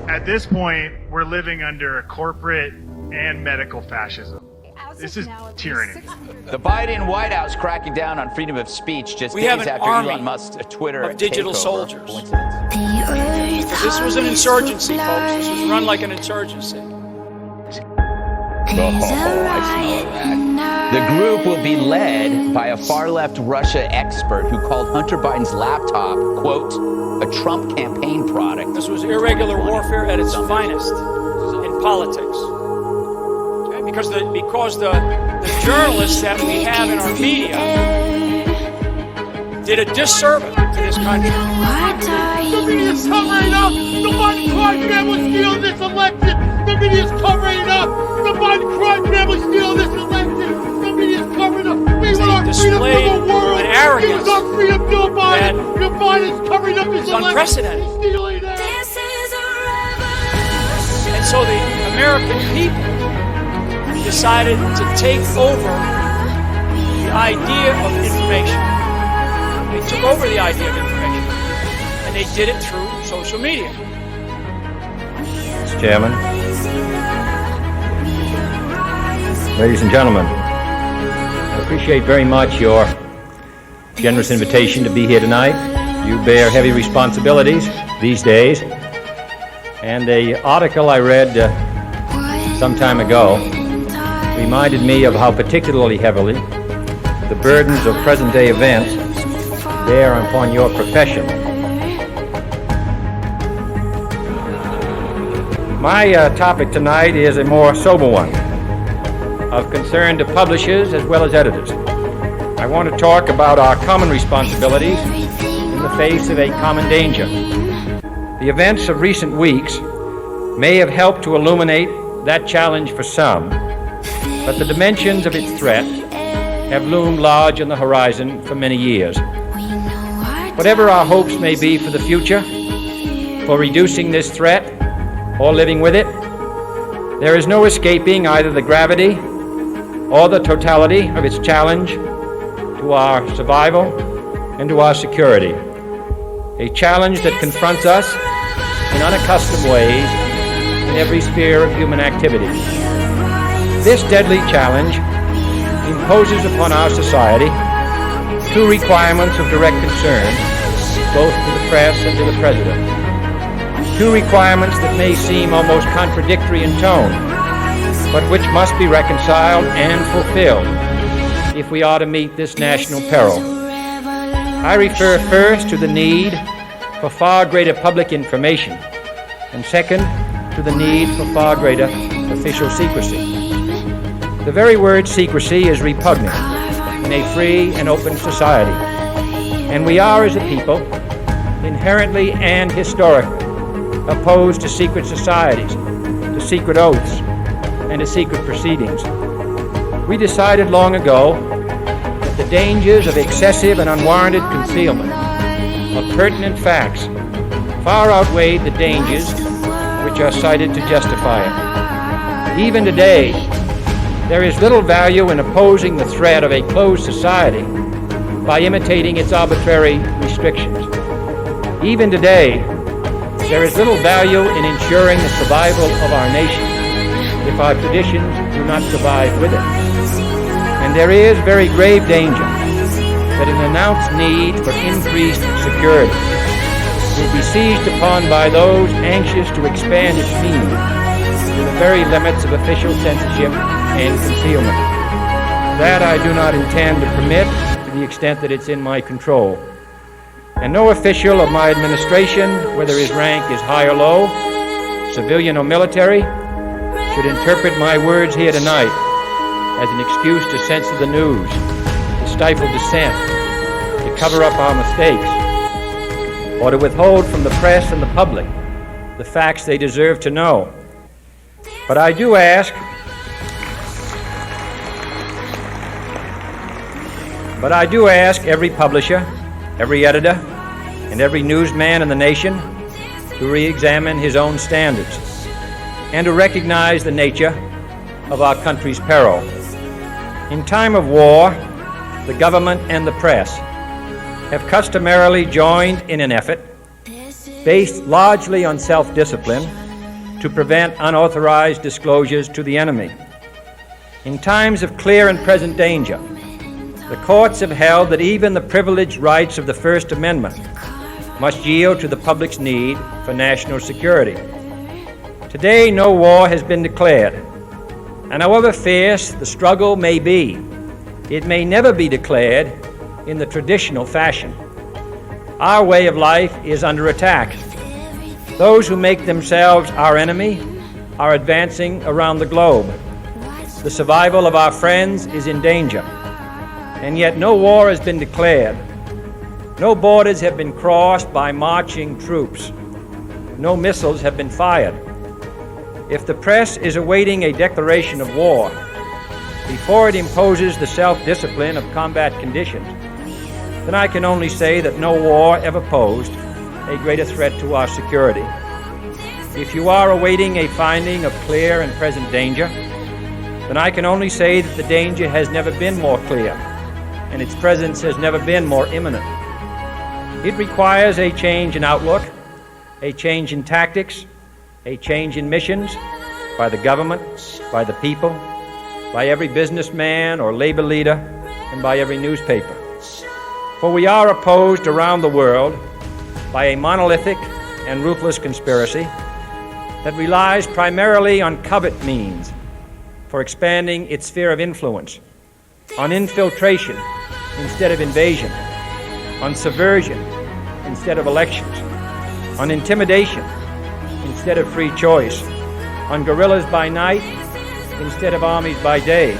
At this point, we're living under a corporate and medical fascism. This is tyranny. The Biden White House cracking down on freedom of speech just We days have an after army Elon Musk's Twitter of digital takeover. soldiers. Coincidence? This was an insurgency, folks. This was run like an insurgency. The group will be led by a far-left Russia expert who called Hunter Biden's laptop, quote, a Trump campaign product. This was irregular warfare at its finest in politics. Okay? Because the journalists that we have in our media did a disservice to this country. The media's covering up. The Biden crime family stealing this election. The media's covering up. The Biden crime family stealing this election. The media's covering up. We want our freedom for the world. An arrogance Give us our freedom, Joe Biden. Joe Biden's covering up this election. Unprecedented. He's stealing it. And so the American people decided to take over the idea of information. They took over the idea of information. And they did it through social media. Mr. Chairman, ladies and gentlemen, I appreciate very much your generous invitation to be here tonight. You bear heavy responsibilities these days, and the article I read some time ago reminded me of how particularly heavily the burdens of present-day events bear upon your profession. My topic tonight is a more sober one, of concern to publishers as well as editors. I want to talk about our common responsibilities in the face of a common danger. The events of recent weeks may have helped to illuminate that challenge for some, but the dimensions of its threat have loomed large on the horizon for many years. Whatever our hopes may be for the future, for reducing this threat or living with it, there is no escaping either the gravity or the totality of its challenge to our survival and to our security. A challenge that confronts us in unaccustomed ways in every sphere of human activity. This deadly challenge imposes upon our society two requirements of direct concern, both to the press and to the President. Two requirements that may seem almost contradictory in tone, but which must be reconciled and fulfilled if we are to meet this national peril. I refer first to the need for far greater public information, and second, to the need for far greater official secrecy. The very word secrecy is repugnant in a free and open society, and we are, as a people, inherently and historically opposed to secret societies, to secret oaths, and to secret proceedings. We decided long ago that the dangers of excessive and unwarranted concealment of pertinent facts far outweighed the dangers which are cited to justify it. Even today, there is little value in opposing the threat of a closed society by imitating its arbitrary restrictions. Even today, there is little value in ensuring the survival of our nation if our traditions do not survive with it. And there is very grave danger that an announced need for increased security will be seized upon by those anxious to expand its meaning to the very limits of official censorship and concealment. That I do not intend to permit to the extent that it's in my control. And no official of my administration, whether his rank is high or low, civilian or military, should interpret my words here tonight as an excuse to censor the news, to stifle dissent, to cover up our mistakes, or to withhold from the press and the public the facts they deserve to know. But I do ask every publisher, every editor, and every newsman in the nation to re-examine his own standards and to recognize the nature of our country's peril. In time of war, the government and the press have customarily joined in an effort based largely on self-discipline to prevent unauthorized disclosures to the enemy. In times of clear and present danger, the courts have held that even the privileged rights of the First Amendment must yield to the public's need for national security. Today, no war has been declared, and however fierce the struggle may be, it may never be declared in the traditional fashion. Our way of life is under attack. Those who make themselves our enemy are advancing around the globe. The survival of our friends is in danger, and yet no war has been declared. No borders have been crossed by marching troops. No missiles have been fired. If the press is awaiting a declaration of war before it imposes the self-discipline of combat conditions, then I can only say that no war ever posed a greater threat to our security. If you are awaiting a finding of clear and present danger, then I can only say that the danger has never been more clear, and its presence has never been more imminent. It requires a change in outlook, a change in tactics, a change in missions by the government, by the people, by every businessman or labor leader, and by every newspaper. For we are opposed around the world by a monolithic and ruthless conspiracy that relies primarily on covert means for expanding its sphere of influence, on infiltration instead of invasion, on subversion instead of elections, on intimidation instead of free choice, on guerrillas by night instead of armies by day.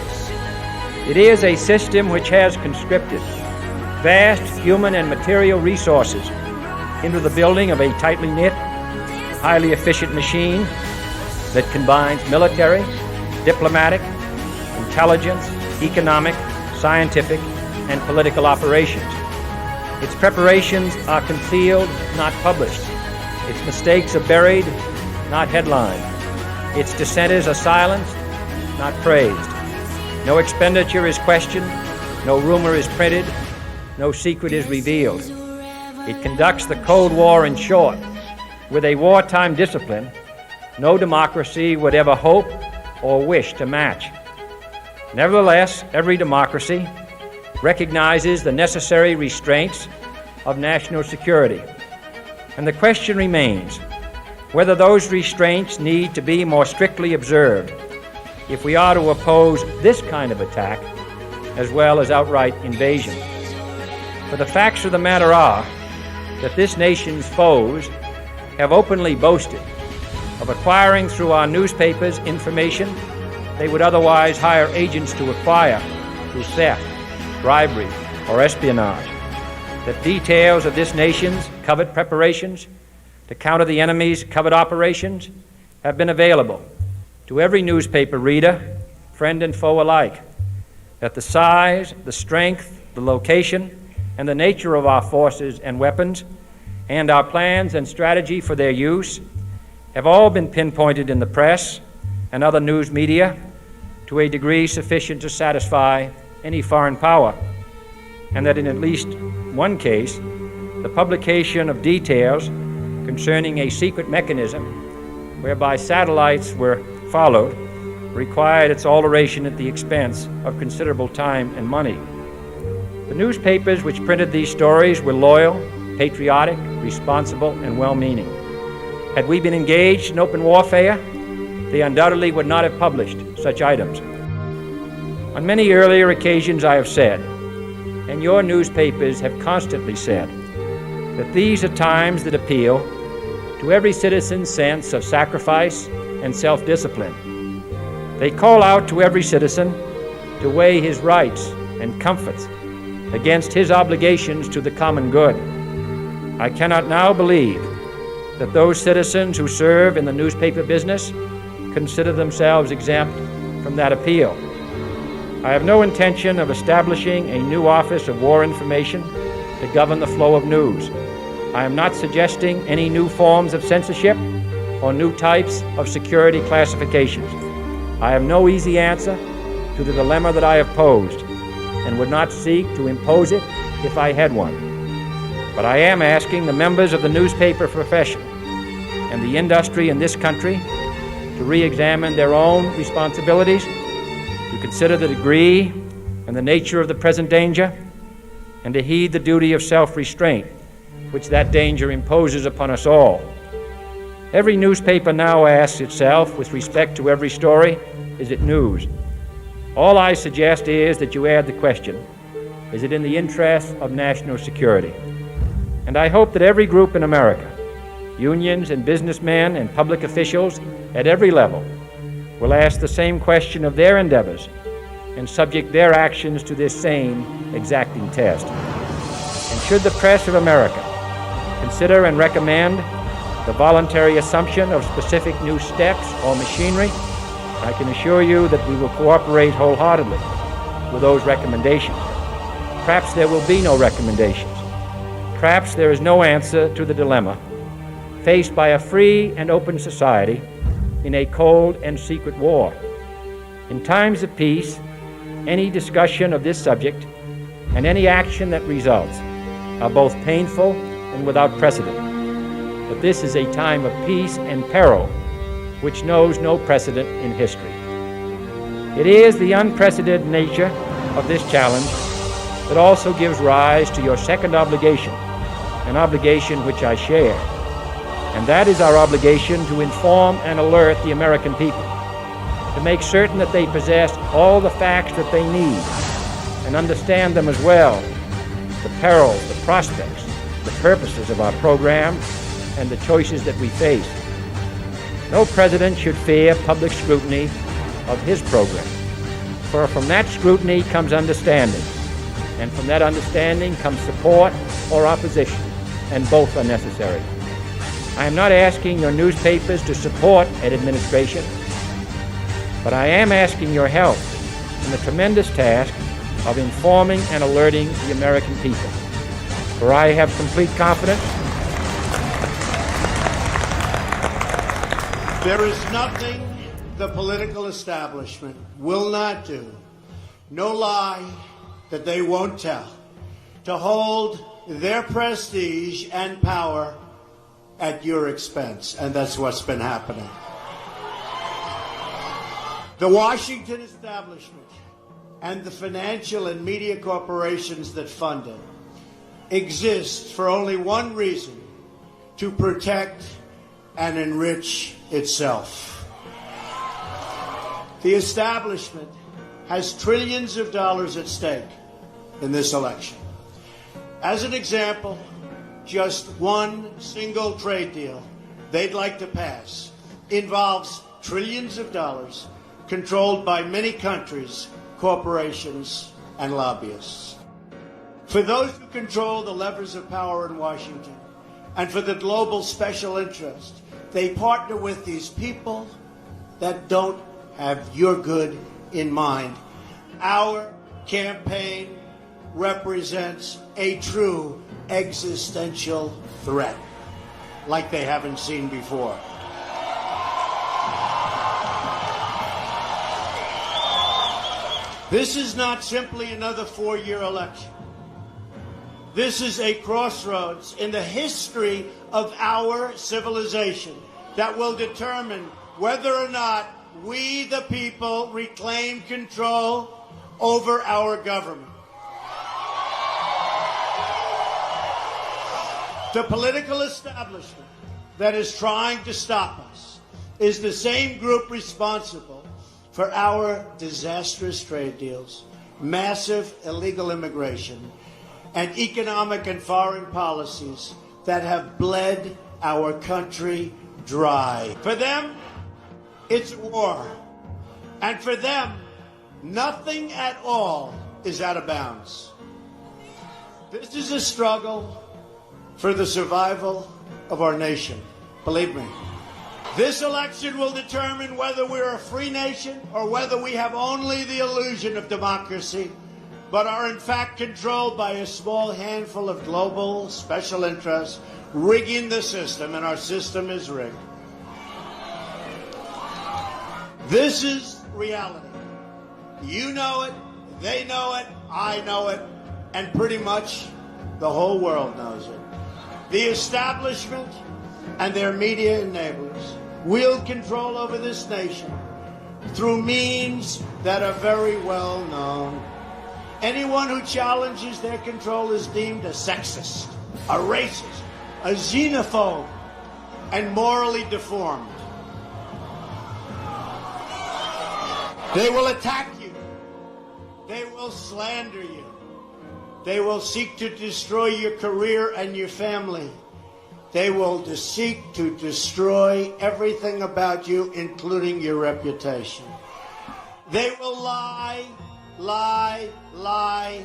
It is a system which has conscripted vast human and material resources into the building of a tightly knit, highly efficient machine that combines military, diplomatic, intelligence, economic, scientific, and political operations. Its preparations are concealed, not published. Its mistakes are buried, not headlined. Its dissenters are silenced, not praised. No expenditure is questioned, no rumor is printed, no secret is revealed. It conducts the Cold War, in short, with a wartime discipline no democracy would ever hope or wish to match. Nevertheless, every democracy recognizes the necessary restraints of national security. And the question remains whether those restraints need to be more strictly observed if we are to oppose this kind of attack as well as outright invasion. For the facts of the matter are that this nation's foes have openly boasted of acquiring through our newspapers information they would otherwise hire agents to acquire through theft, bribery, or espionage. That details of this nation's covert preparations to counter the enemy's covert operations have been available to every newspaper reader, friend and foe alike. That the size, the strength, the location, and the nature of our forces and weapons, and our plans and strategy for their use, have all been pinpointed in the press and other news media to a degree sufficient to satisfy any foreign power, and that in at least one case, the publication of details concerning a secret mechanism whereby satellites were followed required its alteration at the expense of considerable time and money. The newspapers which printed these stories were loyal, patriotic, responsible, and well-meaning. Had we been engaged in open warfare, they undoubtedly would not have published such items. On many earlier occasions I have said, and your newspapers have constantly said, that these are times that appeal to every citizen's sense of sacrifice and self-discipline. They call out to every citizen to weigh his rights and comforts against his obligations to the common good. I cannot now believe that those citizens who serve in the newspaper business consider themselves exempt from that appeal. I have no intention of establishing a new Office of War Information to govern the flow of news. I am not suggesting any new forms of censorship or new types of security classifications. I have no easy answer to the dilemma that I have posed and would not seek to impose it if I had one. But I am asking the members of the newspaper profession and the industry in this country to re-examine their own responsibilities, to consider the degree and the nature of the present danger, and to heed the duty of self-restraint, which that danger imposes upon us all. Every newspaper now asks itself, with respect to every story, is it news? All I suggest is that you add the question, is it in the interest of national security? And I hope that every group in America, unions and businessmen and public officials at every level, will ask the same question of their endeavors and subject their actions to this same exacting test. And should the press of America consider and recommend the voluntary assumption of specific new steps or machinery, I can assure you that we will cooperate wholeheartedly with those recommendations. Perhaps there will be no recommendations. Perhaps there is no answer to the dilemma faced by a free and open society in a cold and secret war. In times of peace, any discussion of this subject and any action that results are both painful and without precedent. But this is a time of peace and peril which knows no precedent in history. It is the unprecedented nature of this challenge that also gives rise to your second obligation, an obligation which I share, and that is our obligation to inform and alert the American people, to make certain that they possess all the facts that they need and understand them as well, the perils, the prospects, the purposes of our program, and the choices that we face. No president should fear public scrutiny of his program, for from that scrutiny comes understanding, and from that understanding comes support or opposition, and both are necessary. I am not asking your newspapers to support an administration, but I am asking your help in the tremendous task of informing and alerting the American people. For I have complete confidence there is nothing the political establishment will not do, no lie that they won't tell, to hold their prestige and power at your expense. And that's what's been happening. The Washington establishment and the financial and media corporations that fund it exist for only one reason: to protect and enrich itself. The establishment has trillions of dollars at stake in this election. As an example, just one single trade deal they'd like to pass involves trillions of dollars controlled by many countries, corporations, and lobbyists. For those who control the levers of power in Washington, and for the global special interest, they partner with these people that don't have your good in mind. Our campaign represents a true existential threat, like they haven't seen before. This is not simply another four-year election. This is a crossroads in the history of our civilization that will determine whether or not we, the people, reclaim control over our government. The political establishment that is trying to stop us is the same group responsible for our disastrous trade deals, massive illegal immigration, and economic and foreign policies that have bled our country dry. For them, it's war. And for them, nothing at all is out of bounds. This is a struggle for the survival of our nation. Believe me. This election will determine whether we're a free nation or whether we have only the illusion of democracy, but are in fact controlled by a small handful of global special interests rigging the system, and our system is rigged. This is reality. You know it, they know it, I know it, and pretty much the whole world knows it. The establishment and their media enablers wield control over this nation through means that are very well known. Anyone who challenges their control is deemed a sexist, a racist, a xenophobe, and morally deformed. They will attack you. They will slander you. They will seek to destroy your career and your family. They will seek to destroy everything about you, including your reputation. They will lie, lie, lie,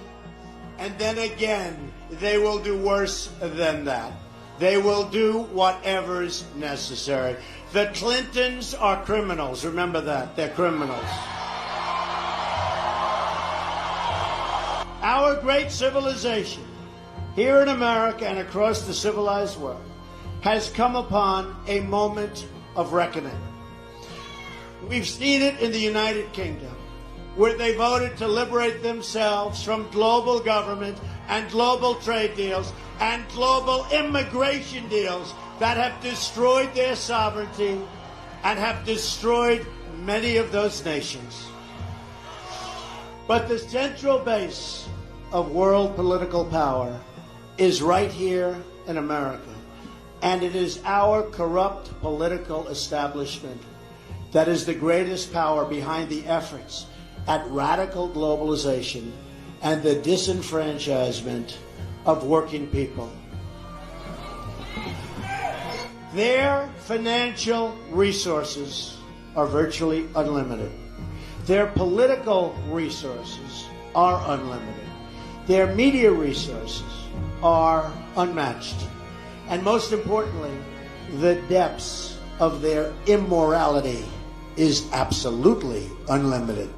and then again, they will do worse than that. They will do whatever's necessary. The Clintons are criminals. Remember that. They're criminals. Our great civilization, here in America and across the civilized world, has come upon a moment of reckoning. We've seen it in the United Kingdom, where they voted to liberate themselves from global government and global trade deals and global immigration deals that have destroyed their sovereignty and have destroyed many of those nations. But the central base of world political power is right here in America. And it is our corrupt political establishment that is the greatest power behind the efforts at radical globalization and the disenfranchisement of working people. Their financial resources are virtually unlimited. Their political resources are unlimited. Their media resources are unmatched. And most importantly, the depths of their immorality is absolutely unlimited.